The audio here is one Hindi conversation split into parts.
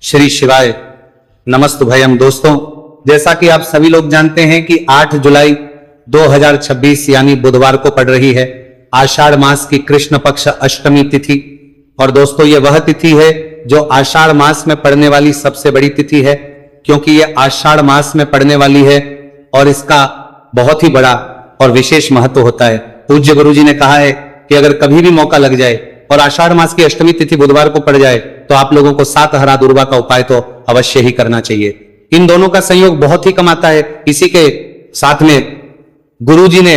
श्री शिवाय नमस्तुभयम। दोस्तों, जैसा कि आप सभी लोग जानते हैं कि 8 जुलाई 2026 यानी बुधवार को पड़ रही है आषाढ़ मास की कृष्ण पक्ष अष्टमी तिथि। और दोस्तों, यह वह तिथि है जो आषाढ़ मास में पड़ने वाली सबसे बड़ी तिथि है, क्योंकि यह आषाढ़ मास में पड़ने वाली है और इसका बहुत ही बड़ा और विशेष महत्व होता है। पूज्य गुरु जी ने कहा है कि अगर कभी भी मौका लग जाए और आषाढ़ मास की अष्टमी तिथि बुधवार को पड़ जाए तो आप लोगों को 7 हरा दुर्वा का उपाय तो अवश्य ही करना चाहिए। इन दोनों का संयोग बहुत ही कम आता है। इसी के साथ में गुरु जी ने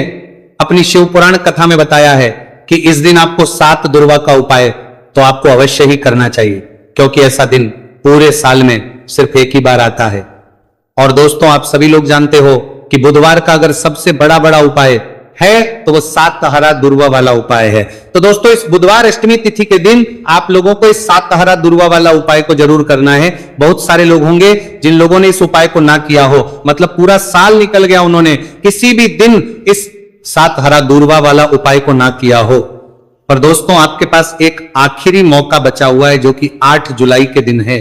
अपनी शिव पुराण कथा में बताया है कि इस दिन आपको 7 दुर्वा का उपाय तो आपको अवश्य ही करना चाहिए, क्योंकि ऐसा दिन पूरे साल में सिर्फ एक ही बार आता है। और दोस्तों, आप सभी लोग जानते हो कि बुधवार का अगर सबसे बड़ा उपाय है तो वो 7 हरा दुर्वा वाला उपाय है। तो दोस्तों, इस बुधवार अष्टमी तिथि के दिन आप लोगों को इस 7 हरा दुर्वा वाला उपाय को जरूर करना है। बहुत सारे लोग होंगे जिन लोगों ने इस उपाय को ना किया हो, मतलब पूरा साल निकल गया, उन्होंने किसी भी दिन इस 7 हरा दुर्वा वाला उपाय को ना किया हो। पर दोस्तों, आपके पास एक आखिरी मौका बचा हुआ है जो कि 8 जुलाई के दिन है।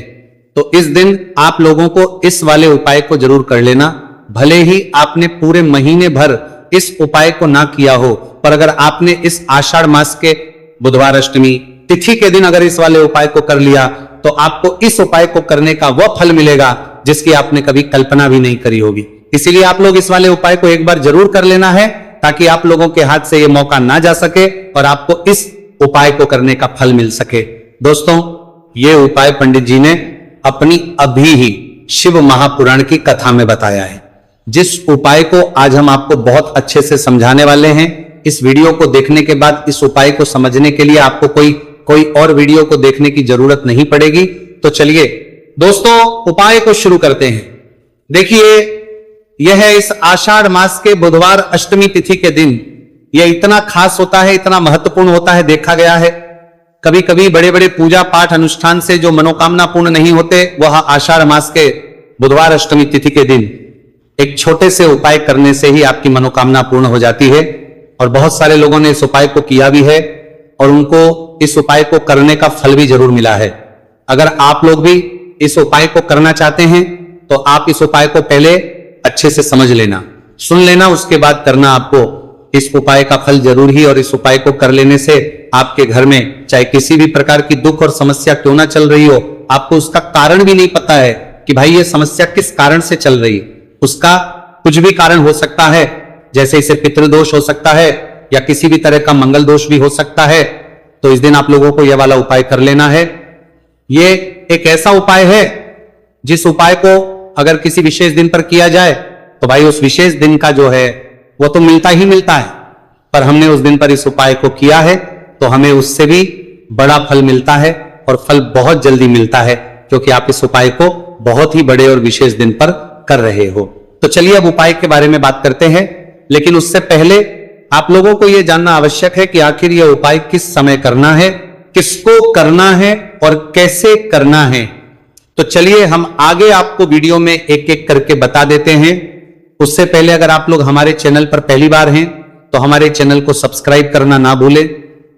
तो इस दिन आप लोगों को इस वाले उपाय को जरूर कर लेना। भले ही आपने पूरे महीने भर इस उपाय को ना किया हो, पर अगर आपने इस आषाढ़ मास के बुधवार अष्टमी तिथि के दिन अगर इस वाले उपाय को कर लिया तो आपको इस उपाय को करने का वह फल मिलेगा जिसकी आपने कभी कल्पना भी नहीं करी होगी। इसीलिए आप लोग इस वाले उपाय को एक बार जरूर कर लेना है, ताकि आप लोगों के हाथ से यह मौका ना जा सके और आपको इस उपाय को करने का फल मिल सके। दोस्तों, यह उपाय पंडित जी ने अपनी अभी ही शिव महापुराण की कथा में बताया है, जिस उपाय को आज हम आपको बहुत अच्छे से समझाने वाले हैं। इस वीडियो को देखने के बाद इस उपाय को समझने के लिए आपको कोई और वीडियो को देखने की जरूरत नहीं पड़ेगी। तो चलिए दोस्तों, उपाय को शुरू करते हैं। देखिए, यह है इस आषाढ़ मास के बुधवार अष्टमी तिथि के दिन। यह इतना खास होता है, इतना महत्वपूर्ण होता है, देखा गया है कभी कभी बड़े बड़े पूजा पाठ अनुष्ठान से जो मनोकामना पूर्ण नहीं होते, वह आषाढ़ मास के बुधवार अष्टमी तिथि के दिन एक छोटे से उपाय करने से ही आपकी मनोकामना पूर्ण हो जाती है। और बहुत सारे लोगों ने इस उपाय को किया भी है और उनको इस उपाय को करने का फल भी जरूर मिला है। अगर आप लोग भी इस उपाय को करना चाहते हैं तो आप इस उपाय को पहले अच्छे से समझ लेना, सुन लेना, उसके बाद करना। आपको इस उपाय का फल जरूर ही, और इस उपाय को कर लेने से आपके घर में चाहे किसी भी प्रकार की दुख और समस्या क्यों ना चल रही हो, आपको उसका कारण भी नहीं पता है कि भाई ये समस्या किस कारण से चल रही है। उसका कुछ भी कारण हो सकता है, जैसे इसे पितृदोष हो सकता है या किसी भी तरह का मंगल दोष भी हो सकता है। तो इस दिन आप लोगों को यह वाला उपाय कर लेना है। ये एक ऐसा उपाय है जिस उपाय को अगर किसी विशेष दिन पर किया जाए तो भाई उस विशेष दिन का जो है वो तो मिलता ही मिलता है, पर हमने उस दिन पर इस उपाय को किया है तो हमें उससे भी बड़ा फल मिलता है, और फल बहुत जल्दी मिलता है, क्योंकि आप इस उपाय को बहुत ही बड़े और विशेष दिन पर कर रहे हो। तो चलिए अब उपाय के बारे में बात करते हैं, लेकिन उससे पहले आप लोगों को यह जानना आवश्यक है कि आखिर यह उपाय किस समय करना है, किसको करना है और कैसे करना है। तो चलिए हम आगे आपको वीडियो में एक एक करके बता देते हैं। उससे पहले अगर आप लोग हमारे चैनल पर पहली बार हैं तो हमारे चैनल को सब्सक्राइब करना ना भूलें,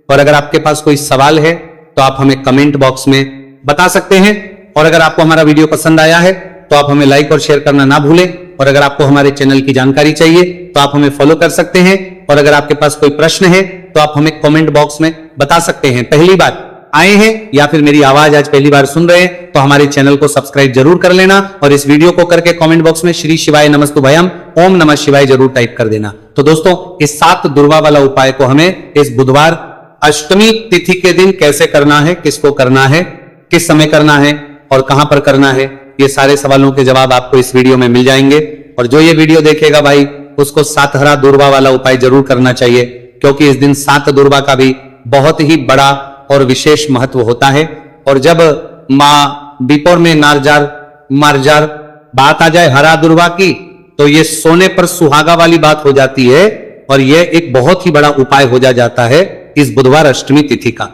और अगर आपके पास कोई सवाल है तो आप हमें कमेंट बॉक्स में बता सकते हैं। और अगर आपको हमारा वीडियो पसंद आया है तो आप हमें लाइक और शेयर करना ना भूलें। और अगर आपको हमारे चैनल की जानकारी चाहिए तो आप हमें फॉलो कर सकते हैं। और अगर आपके पास कोई प्रश्न है तो आप हमें कमेंट बॉक्स में बता सकते हैं। पहली बार आए हैं या फिर मेरी आवाज आज पहली बार सुन रहे हैं तो हमारे चैनल को सब्सक्राइब जरूर कर लेना, और इस वीडियो को करके कमेंट बॉक्स में श्री शिवाय नमस्तुभयम ओम नमः शिवाय जरूर टाइप कर देना। तो दोस्तों, इस 7 दुर्वा वाला उपाय को हमें इस बुधवार अष्टमी तिथि के दिन कैसे करना है, किसको करना है, किस समय करना है और कहां पर करना है, ये सारे सवालों के जवाब आपको इस वीडियो में मिल जाएंगे। और जो ये वीडियो देखेगा भाई, उसको 7 हरा दुर्वा वाला उपाय जरूर करना चाहिए, क्योंकि इस दिन 7 दुर्वा का भी बहुत ही बड़ा और विशेष महत्व होता है। और जब माँ बिपोर में मारजार बात आ जाए हरा दुर्वा की, तो ये सोने पर सुहागा वाली बात हो जाती है, और यह एक बहुत ही बड़ा उपाय हो जाता है इस बुधवार अष्टमी तिथि का।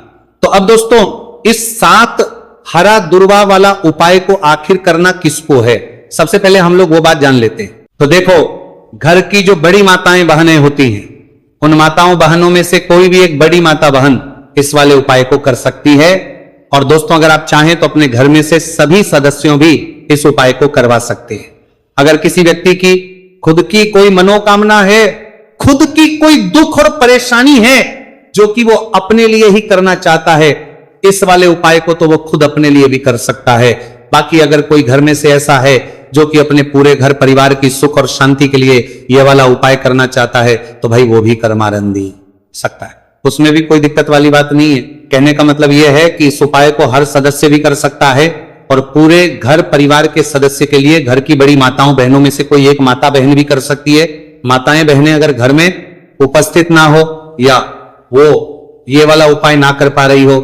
तो अब दोस्तों, इस 7 हरा दुर्वा वाला उपाय को आखिर करना किसको है, सबसे पहले हम लोग वो बात जान लेते हैं। तो देखो, घर की जो बड़ी माताएं बहनें होती हैं, उन माताओं बहनों में से कोई भी एक बड़ी माता बहन इस वाले उपाय को कर सकती है। और दोस्तों अगर आप चाहें तो अपने घर में से सभी सदस्यों भी इस उपाय को करवा सकते हैं। अगर किसी व्यक्ति की खुद की कोई मनोकामना है, खुद की कोई दुख और परेशानी है जो कि वो अपने लिए ही करना चाहता है, इस वाले उपाय को तो वो खुद अपने लिए भी कर सकता है। बाकी अगर कोई घर में से ऐसा है जो कि अपने पूरे घर परिवार की सुख और शांति के लिए यह वाला उपाय करना चाहता है, तो भाई वो भी कर्मारंभ दे सकता है, उसमें भी कोई दिक्कत वाली बात नहीं है। कहने का मतलब यह है कि इस उपाय को हर सदस्य भी कर सकता है और पूरे घर परिवार के सदस्य के लिए घर की बड़ी माताओं बहनों में से कोई एक माता बहन भी कर सकती है। माताएं बहनें अगर घर में उपस्थित ना हो या वो ये वाला उपाय ना कर पा रही हो,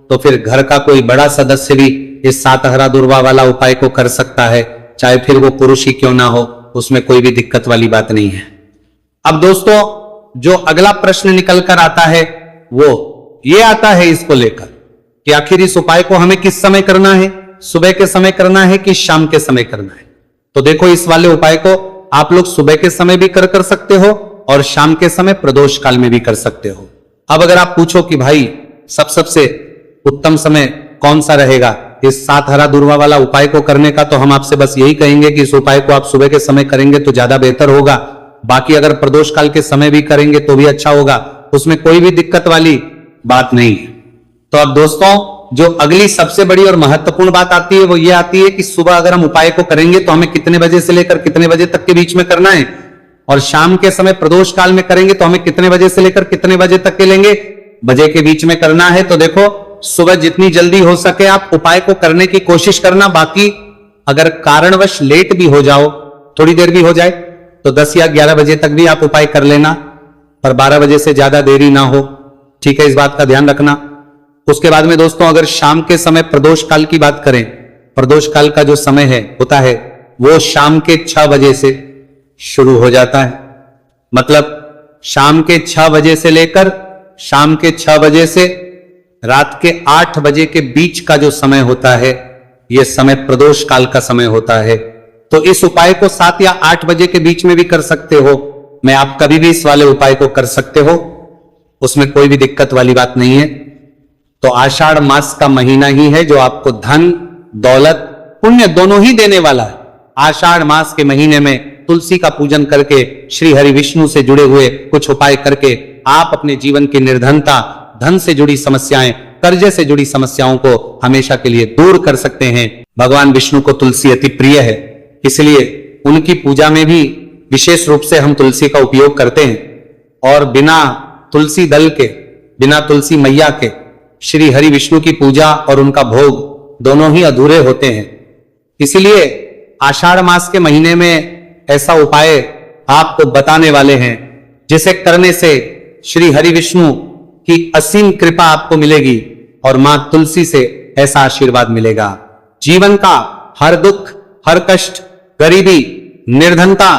तो फिर घर का कोई बड़ा सदस्य भी इस 7 हरा दुर्वा वाला उपाय को कर सकता है, चाहे फिर वो पुरुष ही क्यों ना हो, उसमें कोई भी दिक्कत वाली बात नहीं है। अब दोस्तों जो अगला प्रश्न निकल कर आता है वो ये आता है इसको लेकर कि आखिर इस उपाय को हमें किस समय करना है, सुबह के समय करना है कि शाम के समय करना है। तो देखो इस वाले उपाय को आप लोग सुबह के समय भी कर सकते हो और शाम के समय प्रदोष काल में भी कर सकते हो। अब अगर आप पूछो कि भाई सबसे उत्तम समय कौन सा रहेगा इस 7 हरा दुर्वा वाला उपाय को करने का, तो हम आपसे बस यही कहेंगे कि इस उपाय को आप सुबह के समय करेंगे तो ज्यादा बेहतर होगा। बाकी अगर प्रदोष काल के समय भी करेंगे तो भी अच्छा होगा, उसमें कोई भी दिक्कत वाली बात नहीं है। तो अब दोस्तों जो अगली सबसे बड़ी और महत्वपूर्ण बात आती है वो ये आती है कि सुबह अगर हम उपाय को करेंगे तो हमें कितने बजे से लेकर कितने बजे तक के बीच में करना है, और शाम के समय प्रदोष काल में करेंगे तो हमें कितने बजे से लेकर कितने बजे तक के लेंगे, बजे के बीच में करना है। तो देखो सुबह जितनी जल्दी हो सके आप उपाय को करने की कोशिश करना। बाकी अगर कारणवश लेट भी हो जाओ, थोड़ी देर भी हो जाए, तो 10 या 11 बजे तक भी आप उपाय कर लेना, पर 12 बजे से ज्यादा देरी ना हो, ठीक है, इस बात का ध्यान रखना। उसके बाद में दोस्तों अगर शाम के समय प्रदोष काल की बात करें, प्रदोष काल का जो समय है होता है वो शाम के 6 बजे से शुरू हो जाता है। मतलब शाम के 6 बजे से लेकर शाम के 6 बजे से रात के 8 बजे के बीच का जो समय होता है यह समय प्रदोष काल का समय होता है। तो इस उपाय को 7 या 8 बजे के बीच में भी कर सकते हो। मैं आप कभी भी इस वाले उपाय को कर सकते हो, उसमें कोई भी दिक्कत वाली बात नहीं है। तो आषाढ़ मास का महीना ही है जो आपको धन दौलत पुण्य दोनों ही देने वाला है। आषाढ़ मास के महीने में तुलसी का पूजन करके श्री हरि विष्णु से जुड़े हुए कुछ उपाय करके आप अपने जीवन की निर्धनता, धन से जुड़ी समस्याएं, कर्जे से जुड़ी समस्याओं को हमेशा के लिए दूर कर सकते हैं। भगवान विष्णु को तुलसी अति प्रिय है, इसलिए उनकी पूजा में भी विशेष रूप से हम तुलसी का उपयोग करते हैं। और बिना तुलसी दल के, बिना तुलसी मैया के श्री हरि विष्णु की पूजा और उनका भोग दोनों ही अधूरे होते हैं। इसलिए आषाढ़ मास के महीने में ऐसा उपाय आपको बताने वाले हैं जिसे करने से श्री हरि विष्णु की असीम कृपा आपको मिलेगी और मां तुलसी से ऐसा आशीर्वाद मिलेगा। जीवन का हर दुख, हर कष्ट, गरीबी, निर्धनता,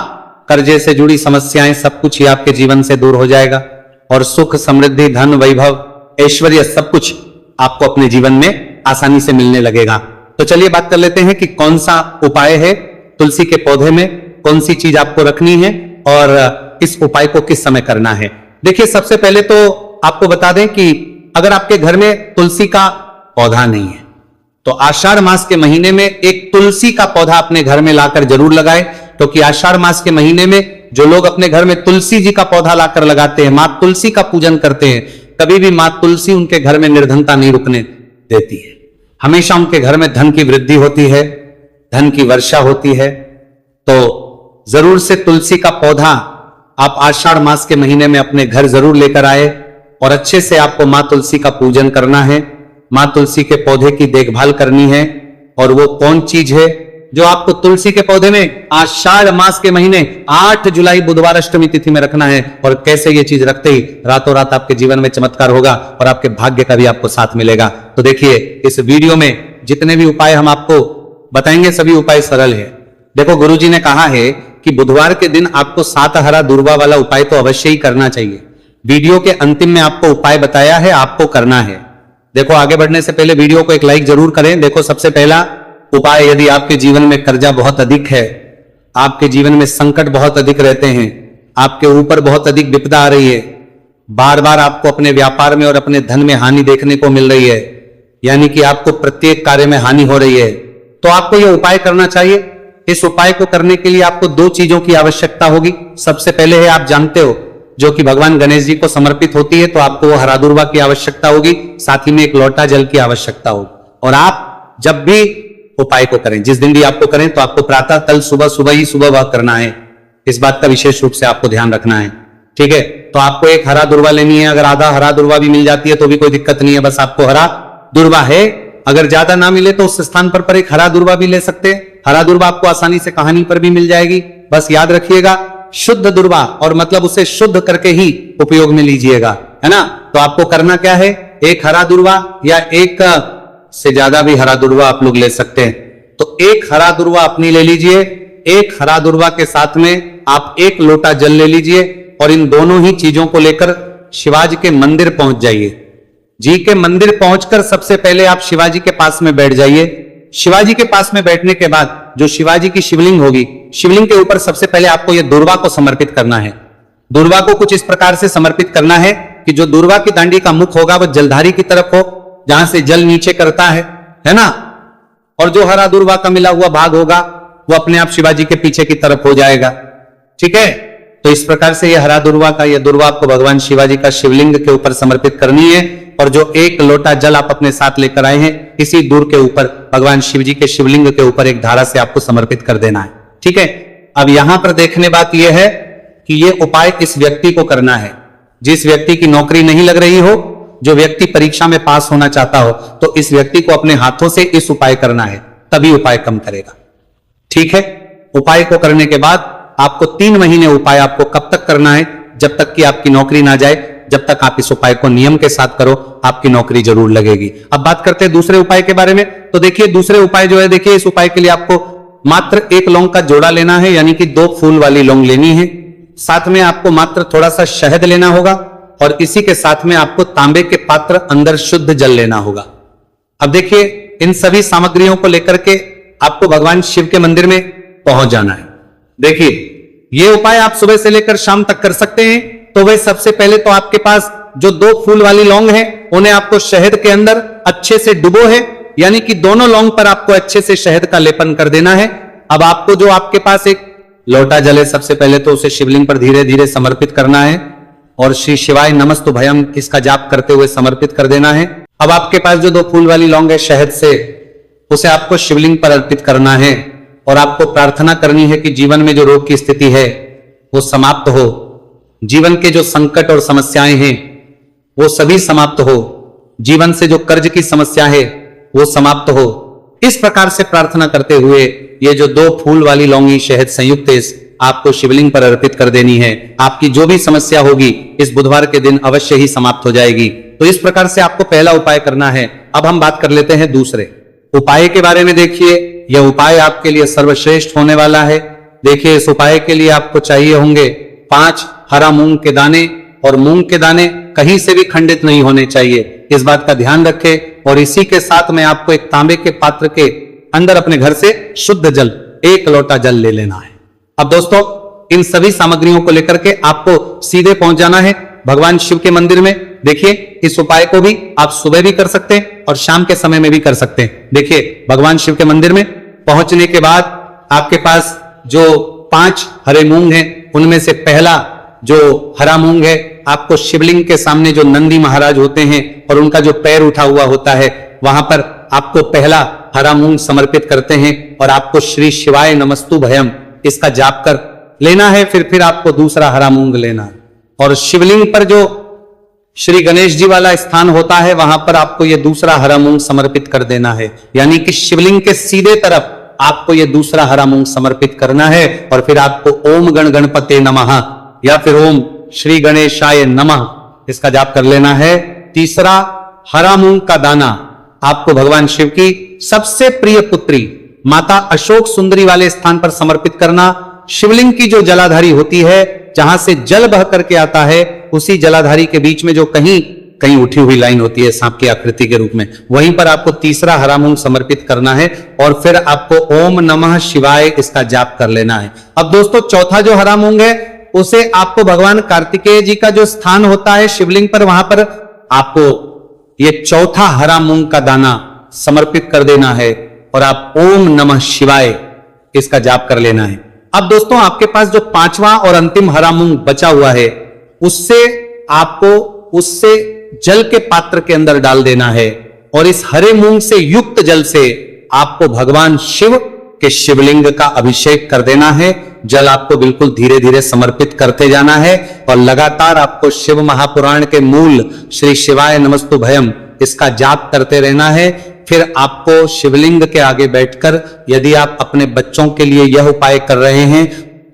कर्जे से जुड़ी समस्याएं सब कुछ ही आपके जीवन से दूर हो जाएगा और सुख, समृद्धि, धन, वैभव, ऐश्वर्य सब कुछ आपको अपने जीवन में आसानी से मिलने लगेगा। तो चलिए बात कर लेते हैं कि कौन सा उपाय है, तुलसी के पौधे में कौन सी चीज आपको रखनी है और इस उपाय को किस समय करना है। देखिए सबसे पहले तो आपको बता दें कि अगर आपके घर में तुलसी का पौधा नहीं है तो आषाढ़ मास के महीने में एक तुलसी का पौधा अपने घर में लाकर जरूर लगाएं, क्योंकि आषाढ़ मास के महीने में जो लोग अपने घर में तुलसी जी का पौधा लाकर लगाते हैं, मां तुलसी का पूजन करते हैं, कभी भी मां तुलसी उनके घर में निर्धनता नहीं रुकने देती है। हमेशा उनके घर में धन की वृद्धि होती है, धन की वर्षा होती है। तो जरूर से तुलसी का पौधा आप आषाढ़ मास के महीने में अपने घर जरूर लेकर आए और अच्छे से आपको मां तुलसी का पूजन करना है, मां तुलसी के पौधे की देखभाल करनी है। और वो कौन चीज है जो आपको तुलसी के पौधे में आषाढ़ मास के महीने 8 जुलाई बुधवार अष्टमी तिथि में रखना है, और कैसे ये चीज रखते ही रातों रात आपके जीवन में चमत्कार होगा और आपके भाग्य का भी आपको साथ मिलेगा। तो देखिए इस वीडियो में जितने भी उपाय हम आपको बताएंगे सभी उपाय सरल है। देखो गुरुजी ने कहा है कि बुधवार के दिन आपको 7 हरा दुर्वा वाला उपाय तो अवश्य ही करना चाहिए। वीडियो के अंतिम में आपको उपाय बताया है, आपको करना है। देखो आगे बढ़ने से पहले वीडियो को एक लाइक जरूर करें। देखो सबसे पहला उपाय, यदि आपके जीवन में कर्जा बहुत अधिक है, आपके जीवन में संकट बहुत अधिक रहते हैं, आपके ऊपर बहुत अधिक विपदा आ रही है, बार बार आपको अपने व्यापार में और अपने धन में हानि देखने को मिल रही है, यानी कि आपको प्रत्येक कार्य में हानि हो रही है, तो आपको यह उपाय करना चाहिए। इस उपाय को करने के लिए आपको दो चीजों की आवश्यकता होगी। सबसे पहले है, आप जानते हो, जो कि भगवान गणेश जी को समर्पित होती है, तो आपको वो हरा दुर्वा की आवश्यकता होगी, साथ ही में एक लोटा जल की आवश्यकता होगी। और आप जब भी उपाय को करें, जिस दिन भी आपको करें, तो आपको प्रातः कल सुबह वह करना है। इस बात का विशेष रूप से आपको ध्यान रखना है, ठीक है। तो आपको एक हरा दुर्वा लेनी है। अगर आधा हरा दुर्वा भी मिल जाती है तो भी कोई दिक्कत नहीं है, बस आपको हरा दुर्वा है। अगर ज्यादा ना मिले तो उस स्थान पर एक हरा दुर्वा भी ले सकते हैं। हरा दुर्वा आपको आसानी से कहानी पर भी मिल जाएगी। बस याद रखिएगा, शुद्ध दुर्वा, और मतलब उसे शुद्ध करके ही उपयोग में लीजिएगा, है ना। तो आपको करना क्या है, एक हरा दुर्वा या एक से ज्यादा भी हरा दुर्वा आप लोग ले सकते हैं। तो एक हरा दुर्वा अपनी ले लीजिए। एक हरा दुर्वा के साथ में आप एक लोटा जल ले लीजिए और इन दोनों ही चीजों को लेकर शिवाजी के मंदिर पहुंच जाइए। जी के मंदिर पहुंचकर सबसे पहले आप शिवाजी के पास में बैठ जाइए। शिवाजी के पास में बैठने के बाद जो शिवाजी की शिवलिंग होगी, शिवलिंग के ऊपर सबसे पहले आपको यह दुर्वा को समर्पित करना है। दुर्वा को कुछ इस प्रकार से समर्पित करना है कि जो दुर्वा की दांडी का मुख होगा वह जलधारी की तरफ हो, जहां से जल नीचे करता है ना। और जो हरा दुर्वा का मिला हुआ भाग होगा वो अपने आप शिवाजी के पीछे की तरफ हो जाएगा, ठीक है। तो इस प्रकार से यह हरा दुर्वा का यह दुर्वा आपको भगवान शिवाजी का शिवलिंग के ऊपर समर्पित करनी है। और जो एक लोटा जल आप अपने साथ लेकर आए हैं, इसी दूर के ऊपर भगवान शिव जी के शिवलिंग के ऊपर एक धारा से आपको समर्पित कर देना है, ठीक है। अब यहां पर देखने बात यह है कि यह उपाय इस व्यक्ति को करना है जिस व्यक्ति की नौकरी नहीं लग रही हो, जो व्यक्ति परीक्षा में पास होना चाहता हो, तो इस व्यक्ति को अपने हाथों से इस उपाय करना है, तभी उपाय कम करेगा, ठीक है। उपाय को करने के बाद आपको 3 महीने उपाय आपको कब तक करना है, जब तक कि आपकी नौकरी ना जाए। जब तक आप इस उपाय को नियम के साथ करो, आपकी नौकरी जरूर लगेगी। अब बात करते हैं दूसरे उपाय के बारे में। तो देखिए दूसरे उपाय जो है, देखिए इस उपाय के लिए आपको मात्र एक लौंग का जोड़ा लेना है, यानी कि 2 फूल वाली लौंग लेनी है। साथ में आपको मात्र थोड़ा सा शहद लेना होगा और इसी के साथ में आपको तांबे के पात्र अंदर शुद्ध जल लेना होगा। अब देखिए इन सभी सामग्रियों को लेकर के आपको भगवान शिव के मंदिर में पहुंच जाना है। देखिए ये उपाय आप सुबह से लेकर शाम तक कर सकते हैं। तो वह सबसे पहले तो आपके पास जो 2 फूल वाली लौंग है, उन्हें आपको शहद के अंदर अच्छे से डुबो है, यानी कि दोनों लौंग पर आपको अच्छे से शहद का लेपन कर देना है। अब आपको जो आपके पास एक लोटा जल है, सबसे पहले तो उसे शिवलिंग पर धीरे धीरे समर्पित करना है और श्री शिवाय नमस्तुभयम इसका जाप करते हुए समर्पित कर देना है। अब आपके पास जो 2 फूल वाली लौंग है शहद से, उसे आपको शिवलिंग पर अर्पित करना है और आपको प्रार्थना करनी है कि जीवन में जो रोग की स्थिति है वो समाप्त हो, जीवन के जो संकट और समस्याएं हैं वो सभी समाप्त हो, जीवन से जो कर्ज की समस्या है वो समाप्त हो। इस प्रकार से प्रार्थना करते हुए ये जो 2 फूल वाली लौंगी शहद संयुक्त है, आपको शिवलिंग पर अर्पित कर देनी है। आपकी जो भी समस्या होगी इस बुधवार के दिन अवश्य ही समाप्त हो जाएगी। तो इस प्रकार से आपको पहला उपाय करना है। अब हम बात कर लेते हैं दूसरे उपाय के बारे में। देखिए यह उपाय आपके लिए सर्वश्रेष्ठ होने वाला है। देखिए इस उपाय के लिए आपको चाहिए होंगे 5 हरा मूंग के दाने, और मूंग के दाने कहीं से भी खंडित नहीं होने चाहिए, इस बात का ध्यान रखें। और इसी के साथ में आपको एक तांबे के पात्र के अंदर अपने घर से शुद्ध जल 1 लोटा जल ले लेना है। अब दोस्तों इन सभी सामग्रियों को लेकर के आपको सीधे पहुंच जाना है भगवान शिव के मंदिर में। देखिए इस उपाय को भी आप सुबह भी कर सकते हैं और शाम के समय में भी कर सकते हैं। देखिए भगवान शिव के मंदिर में पहुंचने के बाद आपके पास जो 5 हरे मूंग हैं, उनमें से पहला जो हरा मूंग है, आपको शिवलिंग के सामने जो नंदी महाराज होते हैं और उनका जो पैर उठा हुआ होता है, वहां पर आपको पहला हरा मूंग समर्पित करते हैं और आपको श्री शिवाय नमस्तुभयम इसका जाप कर लेना है। फिर आपको दूसरा हरा मूंग लेना है और शिवलिंग पर जो श्री गणेश जी वाला स्थान होता है, वहां पर आपको यह दूसरा हरा मूंग समर्पित कर देना है, यानी कि शिवलिंग के सीधे तरफ आपको यह दूसरा हरा मूंग समर्पित करना है। और फिर आपको ओम गण गणपते नमः या फिर ओम श्री गणेशाय नमः इसका जाप कर लेना है। तीसरा हरा मूंग का दाना आपको भगवान शिव की सबसे प्रिय पुत्री माता अशोक सुंदरी वाले स्थान पर समर्पित करना। शिवलिंग की जो जलाधारी होती है, जहां से जल बह करके आता है, उसी जलाधारी के बीच में जो कहीं कहीं उठी हुई लाइन होती है सांप की आकृति के रूप में, वहीं पर आपको तीसरा हरा मूंग समर्पित करना है और फिर आपको ओम नमः शिवाय इसका जाप कर लेना है। अब दोस्तों चौथा जो हरा मूंग है, उसे आपको भगवान कार्तिकेय जी का जो स्थान होता है शिवलिंग पर, वहां पर आपको ये चौथा हरा मूंग का दाना समर्पित कर देना है और आप ओम नमः शिवाय इसका जाप कर लेना है। अब दोस्तों आपके पास जो पांचवा और अंतिम हरा मूंग बचा हुआ है उससे जल के पात्र के अंदर डाल देना है और इस हरे मूंग से युक्त जल से आपको भगवान शिव के शिवलिंग का अभिषेक कर देना है। जल आपको बिल्कुल धीरे धीरे समर्पित करते जाना है और लगातार आपको शिव महापुराण के मूल श्री शिवाय नमस्तुभयम इसका जाप करते रहना है। फिर आपको शिवलिंग के आगे बैठकर यदि आप अपने बच्चों के लिए यह उपाय कर रहे हैं,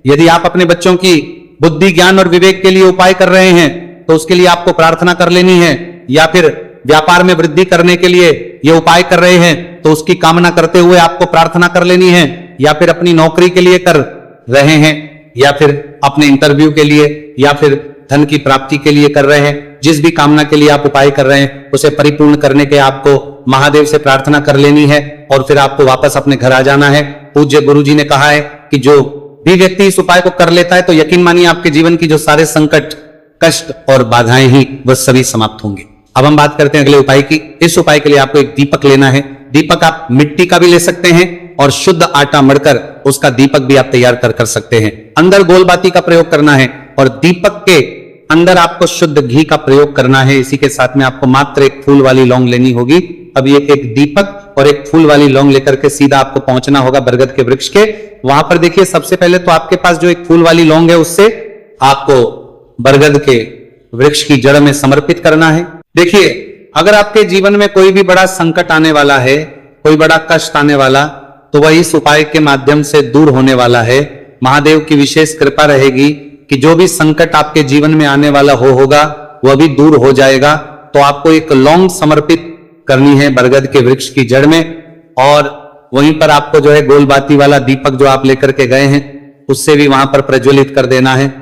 यदि आप अपने बच्चों की बुद्धि ज्ञान और विवेक के लिए उपाय कर रहे हैं तो उसके लिए आपको प्रार्थना कर लेनी है, या फिर व्यापार में वृद्धि करने के लिए यह उपाय कर रहे हैं तो उसकी कामना करते हुए आपको प्रार्थना कर लेनी है, या फिर अपनी नौकरी के लिए कर रहे हैं, या फिर अपने इंटरव्यू के लिए, या फिर धन की प्राप्ति के लिए कर रहे हैं, जिस भी कामना के लिए आप उपाय कर रहे हैं उसे परिपूर्ण करने के आपको महादेव से प्रार्थना कर लेनी है और फिर आपको वापस अपने घर आ जाना है। पूज्य गुरु जी ने कहा है कि जो भी व्यक्ति इस उपाय को कर लेता है तो यकीन मानिए आपके जीवन की जो सारे संकट, कष्ट और बाधाएं ही वह सभी समाप्त होंगे। अब हम बात करते हैं अगले उपाय की। इस उपाय के लिए आपको एक दीपक लेना है। दीपक आप मिट्टी का भी ले सकते हैं और शुद्ध आटा मढ़कर उसका दीपक भी आप तैयार कर सकते हैं। अंदर गोल बाती का प्रयोग करना है और दीपक के अंदर आपको शुद्ध घी का प्रयोग करना है। इसी के साथ में आपको मात्र एक फूल वाली लौंग लेनी होगी। अब ये एक दीपक और एक फूल वाली लौंग लेकर के सीधा आपको पहुंचना होगा बरगद के वृक्ष के। वहां पर देखिए सबसे पहले तो आपके पास जो एक फूल वाली लौंग है उससे आपको बरगद के वृक्ष की जड़ में समर्पित करना है। देखिए अगर आपके जीवन में कोई भी बड़ा संकट आने वाला है, कोई बड़ा कष्ट आने वाला, तो वह इस उपाय के माध्यम से दूर होने वाला है। महादेव की विशेष कृपा रहेगी कि जो भी संकट आपके जीवन में आने वाला होगा वह भी दूर हो जाएगा। तो आपको एक लौंग समर्पित करनी है बरगद के वृक्ष की जड़ में और वहीं पर आपको जो है गोलबाती वाला दीपक जो आप लेकर के गए हैं उससे भी वहां पर प्रज्वलित कर देना है।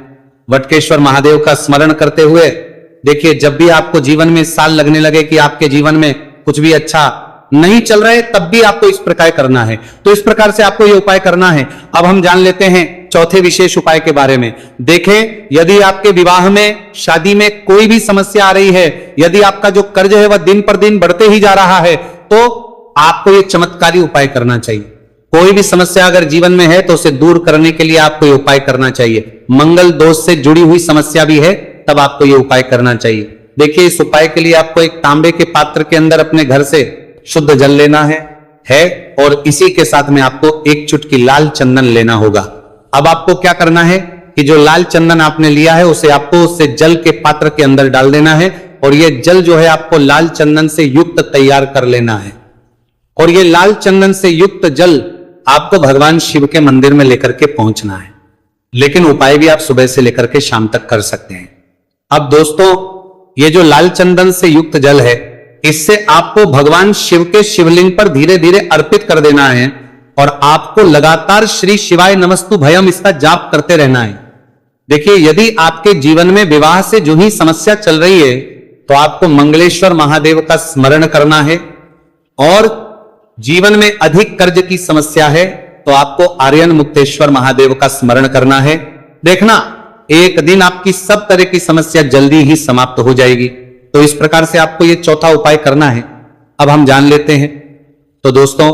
वटकेश्वर महादेव का स्मरण करते हुए देखिए जब भी आपको जीवन में साल लगने लगे कि आपके जीवन में कुछ भी अच्छा नहीं चल रहा है तब भी आपको इस प्रकार करना है। तो इस प्रकार से आपको यह उपाय करना है। अब हम जान लेते हैं चौथे विशेष उपाय के बारे में। देखें यदि आपके विवाह में, शादी में कोई भी समस्या आ रही है, यदि आपका जो कर्ज है वह दिन पर दिन बढ़ते ही जा रहा है तो आपको यह चमत्कारी उपाय करना चाहिए। कोई भी समस्या अगर जीवन में है तो उसे दूर करने के लिए आपको यह उपाय करना चाहिए। मंगल दोष से जुड़ी हुई समस्या भी है तब आपको यह उपाय करना चाहिए। देखिए इस उपाय के लिए आपको एक तांबे के पात्र के अंदर अपने घर से शुद्ध जल लेना है और इसी के साथ में आपको एक चुटकी लाल चंदन लेना होगा। अब आपको क्या करना है कि जो लाल चंदन आपने लिया है उसे आपको उससे जल के पात्र के अंदर डाल देना है और यह जल जो है आपको लाल चंदन से युक्त तैयार कर लेना है और यह लाल चंदन से युक्त जल आपको भगवान शिव के मंदिर में लेकर के पहुंचना है। लेकिन उपाय भी आप सुबह से लेकर के शाम तक कर सकते हैं। अब दोस्तों ये जो लाल चंदन से युक्त जल है इससे आपको भगवान शिव के शिवलिंग पर धीरे धीरे अर्पित कर देना है और आपको लगातार श्री शिवाय नमस्तुभयम इसका जाप करते रहना है। देखिए यदि आपके जीवन में विवाह से जो ही समस्या चल रही है तो आपको मंगलेश्वर महादेव का स्मरण करना है और जीवन में अधिक कर्ज की समस्या है तो आपको आर्यन मुक्तेश्वर महादेव का स्मरण करना है। देखना एक दिन आपकी सब तरह की समस्या जल्दी ही समाप्त हो जाएगी। तो इस प्रकार से आपको यह चौथा उपाय करना है। अब हम जान लेते हैं। तो दोस्तों